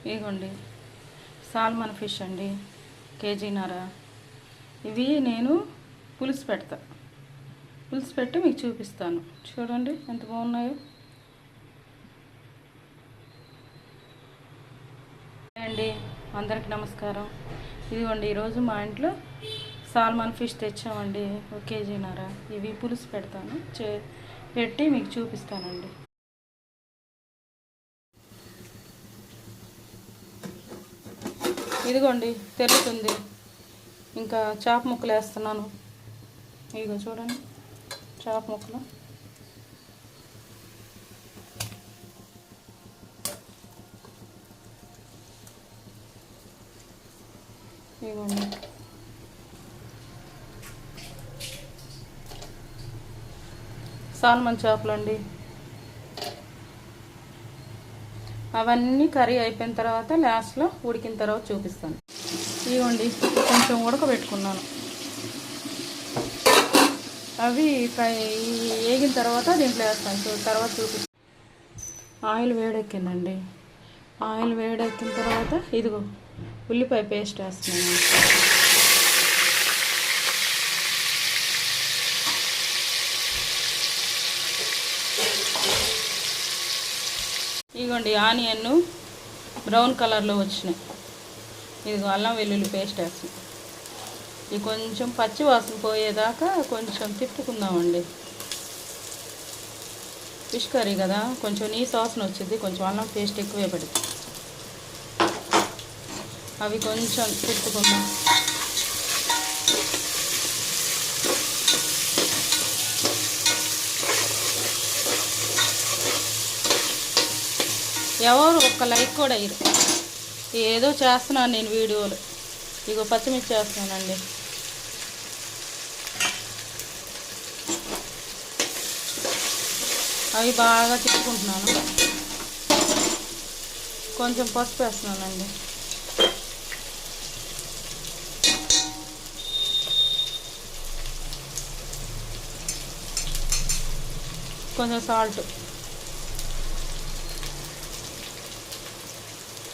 ఇదిగోండి salmon fish అండి, కేజీన్నర. ఇవి నేను పులుసు పెట్టి మీకు చూపిస్తాను. చూడండి ఎంత బాగున్నాయో అండి. అందరికి నమస్కారం. ఇదిగోండి ఈరోజు మా ఇంట్లో సాల్మన్ ఫిష్ తెచ్చామండి, 1 కేజీన్నర. ఇవి పులుసు పెట్టి మీకు చూపిస్తానండి. ఇదిగోండి తెరుతుంది. ఇంకా చేప ముక్కలు వేస్తున్నాను. ఇదిగో చూడండి చేప ముక్కలు. ఇదిగోండి సాల్మన్ చేపలండి. అవన్నీ కర్రీ అయిపోయిన తర్వాత లాస్ట్లో ఉడికిన తర్వాత చూపిస్తాను. ఇవ్వండి కొంచెం ఉడకబెట్టుకున్నాను. అవి వేగిన తర్వాత దీంట్లో వేస్తాను. తర్వాత చూపిస్తాను. ఆయిల్ వేడెక్కిందండి. ఆయిల్ వేడెక్కిన తర్వాత ఇదిగో ఉల్లిపాయ పేస్ట్ వేస్తున్నాను. ఇదిగోండి ఆనియన్ బ్రౌన్ కలర్లో వచ్చినాయి. ఇదిగో అల్లం వెల్లుల్లి పేస్ట్ వేస్తున్నాం. ఇది కొంచెం పచ్చి వాసన పోయేదాకా కొంచెం తిప్పుకుందామండి. ఫిష్ కర్రీ కదా, కొంచెం నీసు వాసన వచ్చింది. కొంచెం అల్లం పేస్ట్ ఎక్కువే పడుతుంది. అవి కొంచెం తిప్పుకుందాం. ఎవరు ఒక్క లైక్ కూడా అయ్యారు. ఏదో చేస్తున్నాను నేను వీడియోలు. ఇగో పచ్చిమిర్చి చేస్తున్నానండి. అవి బాగా తిప్పుకుంటున్నాను. కొంచెం పసుపు వేస్తున్నానండి. కొంచెం సాల్ట్,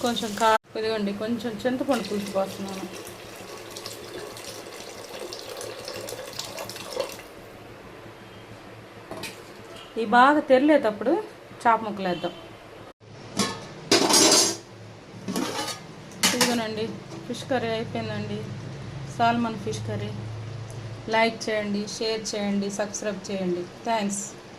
కొంచెం ఇదిగోండి కొంచెం చింతపండు పులుసు పోస్తున్నాను. ఇవి బాగా తెరలేటప్పుడు చేప ముక్కలు వేద్దాం. ఇదిగోనండి ఫిష్ కర్రీ అయిపోయిందండి. Salmon fish curry. లైక్ చేయండి, షేర్ చేయండి, సబ్స్క్రైబ్ చేయండి. థ్యాంక్స్.